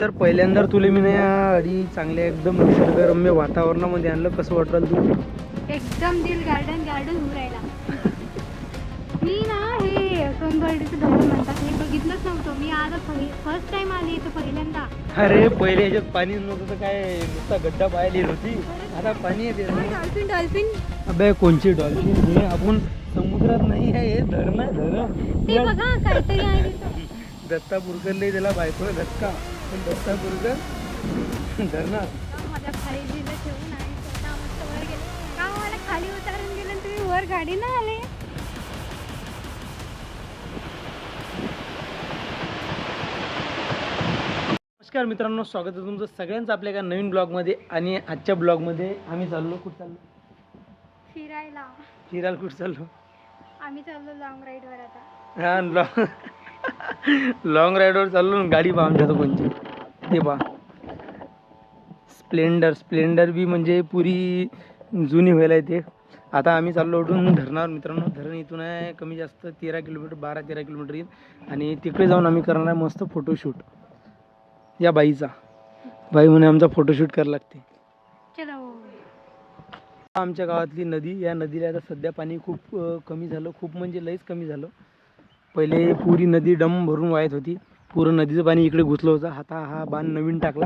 तर पहिल्यांदा तुला मी नाही आधी चांगल्या एकदम निसर्गरम्य वातावरणामध्ये आणलं. कसं वाटलं तू? एकदम दिल गार्डन होऊ राहिला. मी ना हे सोनबर्डीचं धरण म्हणतात हे बघितलंच नव्हतं. मी आज फर्स्ट टाइम आली इथं पहिल्यांदा. अरे पहिले याच्यात पाणी नव्हतं तर काय नुसता गड्डा पाहिली होती. आता पाणी येते. डॉल्फिन अबे कोणची डॉल्फिन? हे आपण समुद्रात नाही आहे, हे धरण आहे धरण. ते बघा काहीतरी आहे तिथं. दत्ता बुरकरला त्याला बायको धक्का, पण दत्ता बुरकर धरणार. माझ्या खाली दिलं ठेवून आणि स्वतः मस्त वर गेले. का मला खाली उतारून दिलं आणि तुम्ही वर गाडी ना आले? नमस्कार मित्रांनो, स्वागत आहे तुमचं सगळ्यांचं आपल्या एका नवीन ब्लॉगमध्ये. आणि आजच्या ब्लॉगमध्ये आम्ही चाललो कुठं चाललो? फिरायला कुठं चाललो? आम्ही चाललो लॉंग राईडवर आता. हा लॉंग राईडवर चाललो. गाडी पहा आमच्या तो कोणची ते पहा, स्प्लेंडर बी म्हणजे पुरी जुनी व्हायला येते. आता आम्ही चाललो उठून धरणावर मित्रांनो. धरण इथून आहे कमी जास्त 13 किलोमीटर, 12-13 किलोमीटर येईल. आणि तिकडे जाऊन आम्ही करणार आहे मस्त फोटोशूट. या बाई म्हणे आमचा फोटोशूट करायला लागते. चलो. आमच्या गावातली नदी, या नदीला आता सध्या पाणी खूप कमी झालं. खूप म्हणजे लईच कमी झालं. पहिले पुरी नदी डम भरून वाहत होती. पूर्ण नदीचं पाणी इकडे घुसलं होतं. आता हा बांध नवीन टाकला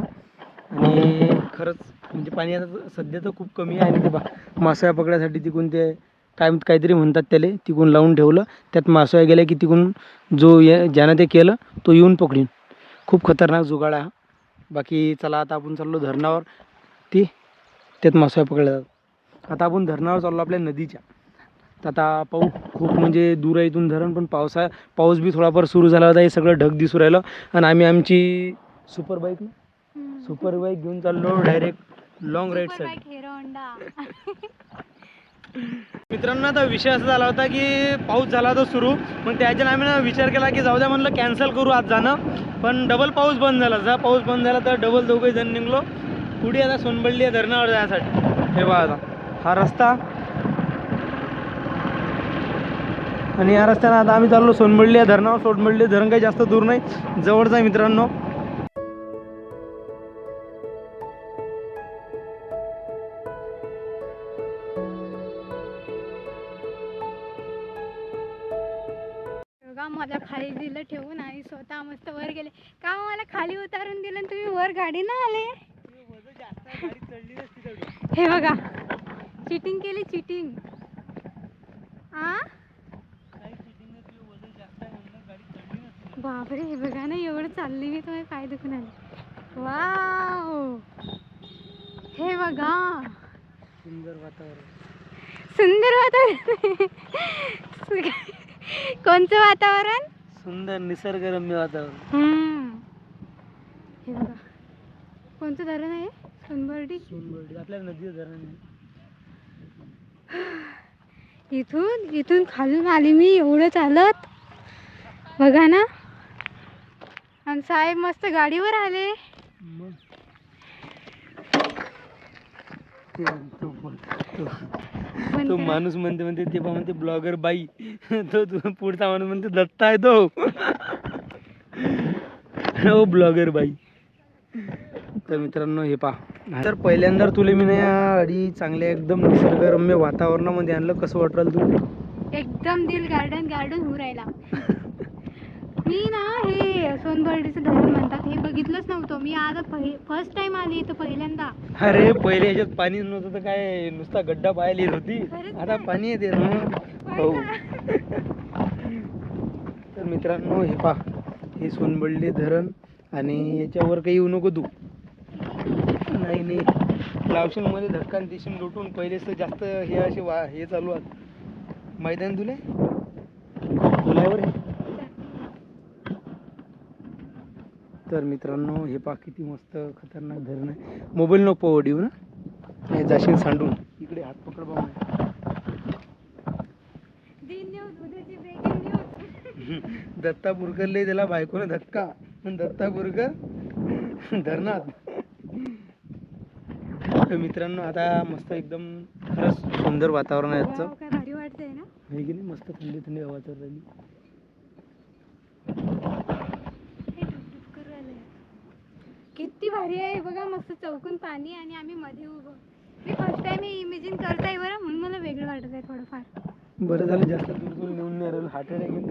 आणि खरंच म्हणजे पाणी आता सध्या तर खूप कमी आहे. आणि ते मासोळ्या पकडायसाठी तिकून ते काहीतरी म्हणतात त्याला, तिकून लावून ठेवलं. त्यात मासोळ्या गेल्या की तिकून जो ज्यानं ते केलं तो येऊन पकडीन. खूप खतरनाक जुगाड आहे हा. बाकी चला आता आपण चाललो धरणावर. त्यात मासोळ्या पकडल्या जातात. आता आपण धरणावर चाललो आपल्या नदीच्या. तर आता पाऊस खूप म्हणजे दूर आहे इथून धरण, पण पाऊस बी थोडाफार सुरू झाला होता. हे सगळं ढग दिसू राहिलं. आणि आम्ही आमची सुपर बाईक घेऊन चाललो डायरेक्ट लॉंग राईडसाठी. मित्रांनो, आता विषय असा झाला होता की पाऊस झाला होता सुरू. मग त्याच्यानं आम्ही ना विचार केला की जाऊ द्या म्हणलं कॅन्सल करू आज जाणं. पण डबल पाऊस बंद झाला. जर पाऊस बंद झाला तर डबल दोघे जण निघलो पुढे आता सोनबर्डी या धरणावर जाण्यासाठी. हे बघा आता हा रस्ता, आणि या रस्त्यानं आता आम्ही चाललो सोनबर्डी या धरणावर. सोनबर्डी धरण काही जास्त दूर नाही, जवळच आहे मित्रांनो. माझ्या खाली दिलं ठेवून आणि स्वतः मस्त वर गेले. का मला खाली उतारून दिलं आणि तुम्ही वर गाडी ना आले? हे बघा, चिटिंग केली, चिटिंग. बापरे, हे बघा ना, एवढं चालली मी तुम्ही पाय दुखून आले. वाव, हे बघा, सुंदर वातावरण. कोणतं वातावरण? सुंदर निसर्गरम्य वातावरण. हे बघा, कोणतं धरण आहे? सोनबर्डी आपल्या नदीचं धरण आहे. इथून खालून आली मी एवढं चालत. बघा ना, आणि साहेब मस्त गाडीवर आले. तो माणूस म्हणते ते म्हणते ब्लॉगर बाई. तो पुढचा माणूस म्हणते दत्ता आहे तो. हो ब्लॉगर बाई. तर मित्रांनो हे पहा, तर पहिल्यांदा तुला मी नाही आधी चांगल्या एकदम निसर्गरम्य वातावरणामध्ये आणलं. कसं वाटलं तू? एकदम दिल गार्डन होऊ राहिला. मी ना हे सोनबर्डीचं धरण म्हणतात हे बघितलंच नव्हतं. मी आज फर्स्ट टाइम आली इथं पहिल्यांदा. अरे पहिले याच्यात पाणी नव्हतं तर काय नुसता गड्डा पाहिली होती. आता पाणी येते ना. हो. तर मित्रांनो हे पहा, हे सोनबर्डी धरण. आणि याच्यावर काही येऊ नको तू. नाही लावशील मध्ये धक्का आणि देशील लुटून. पहिलेच तर जास्त हे असे हे चालू आहेत मैदान तुले बोलावर. तर मित्रांनो हे पहा, किती मस्त खतरनाक धरण आहे. मोबाईल नको पवडीव ना, हे जाशील सांडून. इकडे हात पकड बाबा. दत्ता बुरकरला त्याला बायकोने धक्का, पण दत्ता बुरकर धरणात. तर मित्रांनो आता मस्त एकदम खरंच सुंदर वातावरण आहे आजचं. भारी वाटतंय ना, हे की नाही, मस्त थंडी हवा चालू राहिली. किती भारी आहे बघा, मस्त चौकून पाणी आणि आम्ही मध्ये उभं. मी फर्स्ट टाइम हे इमेजिन करताय बरं, म्हणून मला वेगळं वाटत आहे थोडंफार. बरं झालं जास्त दूर दूर नेऊन नाही राहिलं. हार्ट अटॅक येऊन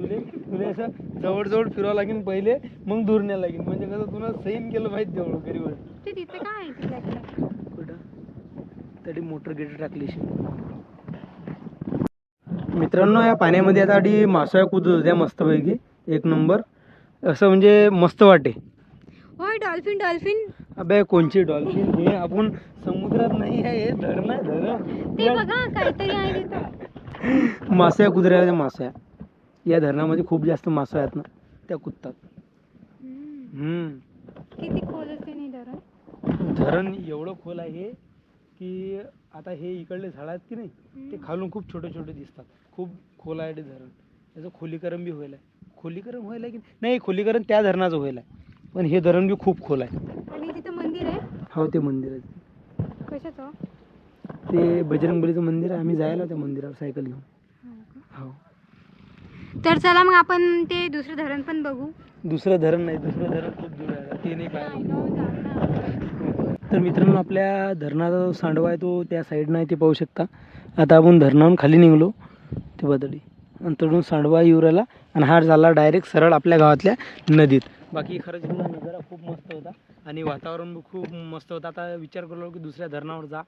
तुले असं जवळ फिरावं लागेल पहिले, मग दूर न्यायला लागेल. म्हणजे कसं तुला सैन केलं पाहिजे तेवढं गरीब. ते तिथे काय आहे तुझ्याकडे? कुठं तरी मोटर गेट टाकली. मित्रांनो या पाण्यामध्ये आता आधी मासोळ्या कूदत होत्या मस्तपैकी, एक नंबर असं म्हणजे मस्त वाटे. होय डॉल्फिन डॉल्फिन. अबे कोणची डॉल्फिन? हे आपण समुद्रात नाही आहे, हे धरण आहे धरण. ते बघा काहीतरी आहे तिथं. मासोळ्या कुदऱ्या मासोळ्या या धरणामध्ये खूप जास्त मासोळ्या आहेत ना, त्या कुदतात. किती खोल असते नाही धरण? धरण एवढं खोल आहे की आता हे इकडले झाड आहेत की नाही, ते खालून खूप छोटे छोटे दिसतात. खूप खोल आहे ते धरण. त्याचं खोलीकरण बी होईल आहे. खोलीकरण व्हायला की नाही, खोलीकरण त्या धरणाचं व्हायला आहे, पण हे धरण बी खूप खोल आहे. आणि तिथं मंदिर आहे? हो ते मंदिर आहे. कशाचं? ते बजरंगबलीचं मंदिर आहे. आम्ही जायला त्या मंदिरावर सायकल घेऊन. हो. तर चला मग आपण ते दुसरं धरण पण बघू. दुसरं धरण नाही, दुसरं धरण खूप दूर आहे, ते नाही पाहिजे. तर मित्रांनो आपल्या धरणाचा जो सांडवा आहे तो त्या साईडनं आहे, ते पाहू शकता. आता आपण धरणाहून खाली निघलो ते बदली आणि तडून सांडवा येऊ राहिला आणि हा झाला डायरेक्ट सरळ आपल्या गावातल्या नदीत. बाकी खरंच इथला नजारा खूप मस्त होता आणि वातावरण खूप मस्त होतं. आता विचार करलो की दुसऱ्या धरणावर जा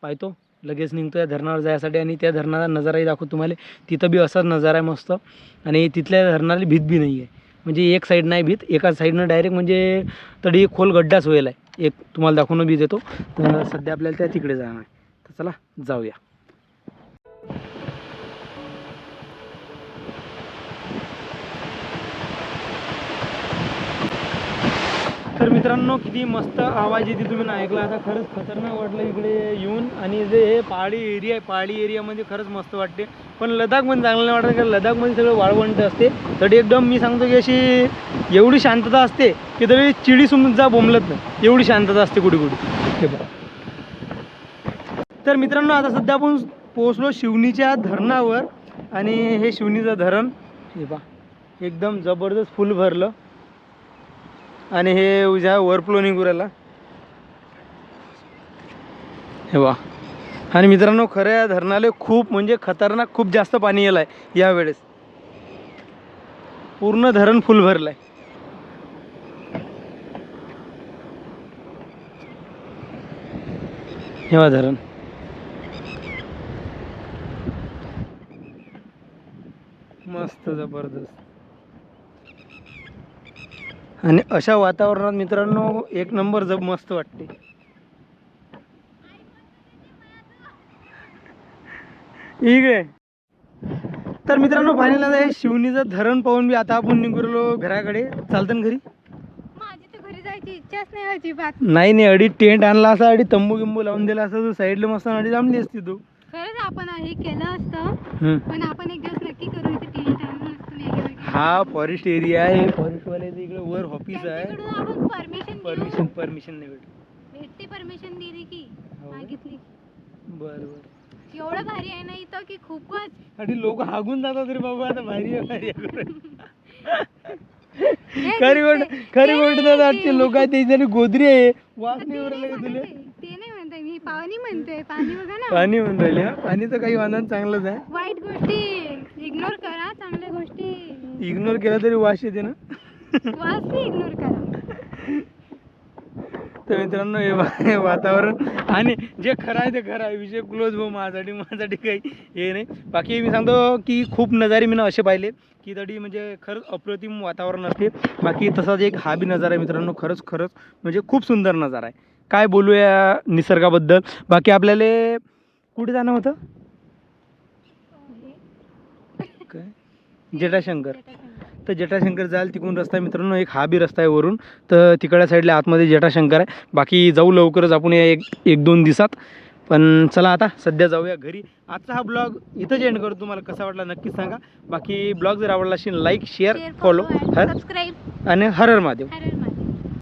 पाहतो, लगेच निघतो या धरणावर जायसाठी आणि त्या धरणाचा नजाराही दाखवतो तुम्हाला. तिथं बी असाच नजारा आहे मस्त आणि तिथल्या धरणाला भीत बी नाही आहे. म्हणजे एक साईड नाही भीत, एका साईडनं डायरेक्ट म्हणजे तडी एक खोल गड्डाच व्हायला आहे. एक तुम्हाला दाखवून बी देतो. तर सध्या आपल्याला त्या तिकडे जाणार आहे, तर चला जाऊया. तर मित्रांनो किती मस्त आवाज येते, तुम्ही ना ऐकला. आता खरंच खतरनाक वाटलं इकडे येऊन. आणि जे हे पहाडी एरिया आहे, पहाडी एरियामध्ये खरंच मस्त वाटते. पण लडाखमध्ये चांगलं नाही वाटत, कारण लडाखमध्ये सगळं वाळवंट असते. तरी एकदम मी सांगतो की अशी एवढी शांतता असते की तरी चिडी सुद्धा बोंबलत नाही, एवढी शांतता असते कुठे कुठे. हे बघा. तर मित्रांनो आता सध्या आपण पोहोचलो शिवणीच्या धरणावर आणि हे शिवणीचं धरण हे बघा एकदम जबरदस्त फुल भरलं आणि हे उद्या ओव्हरफ्लो निघू राहिला हे वा. आणि मित्रांनो खरं या धरणाला खूप म्हणजे खतरनाक खूप जास्त पाणी येलं आहे यावेळेस. पूर्ण धरण फुल भरलं आहे. हे वा धरण. मस्त जबरदस्त. आणि अशा वातावरणात मित्रांनो एक नंबर मस्त वाटते. इकडे तर मित्रांनो फायनल आता हे शिवणीचं धरण पाहून मी आता आपण निघलो घराकडे. चालतं ना घरी? माझी तर घरी जायची इच्छाच नाही अजिबात. नाही अडी टेंट आणला असा, अडी तंबू गिंबू लावून दिला असं, साईडला मस्त अडी जमली असती तू. खरंच आपण हे केलं असतं, पण आपण एक दिवस नक्की करू इथे टेंट आणून असतं. हा फॉरेस्ट एरिया आहे, फॉरेस्ट वाल्याचं इकडे वर ऑफिस आहे. आपण परमिशन नाही भेटते. परमिशन दिली की मागितली. बरं एवढं भारी आहे ना इथं की खूपच. आणि लोक हागून जातात रे बाबा, आता भारी आहे भारी खरी गोष्ट दादा आजचे लोक आहेत त्याच्याने गोदरी आहे. वास नाही उरला का तुला? ते नाही म्हणताय मी, पाणी म्हणतोय. पाणी बघा ना, पाणी म्हणून राहिले. हा पाणीचं काही वाहन चांगलंच आहे. वाईट गोष्टी इग्नोर करा, चांगल्या गोष्टी इग्नोर केला तरी वास येते ना. वास बी इग्नोर करा. तर मित्रांनो हे वातावरण आणि जे खरं आहे ते खरं आहे. विषय क्लोज भाऊ. माझ्यासाठी काही हे नाही. बाकी मी सांगतो की खूप नजारे मी असे पाहिले की तरी म्हणजे खरंच अप्रतिम वातावरण असते. बाकी तसाच एक हा बी नजारा आहे मित्रांनो, खरंच म्हणजे खूप सुंदर नजारा आहे. काय बोलूया निसर्गाबद्दल. बाकी आपल्याला कुठे जाणं होतं? काय जटाशंकर. तर जटाशंकर जायला तिकडून रस्ता आहे मित्रांनो, एक हा बी रस्ता आहे वरून. तर तिकडल्या साईडला आतमध्ये जटाशंकर आहे. बाकी जाऊ लवकरच आपण या एक दोन दिवसात. पण चला आता सध्या जाऊया घरी. आजचा हा ब्लॉग इथंच एंड करतो. तुम्हाला कसा वाटला नक्कीच सांगा. बाकी ब्लॉग जर आवडला असेल लाईक शेअर फॉलो सबस्क्राईब आणि हर हर महादेव. हर हर महादेव.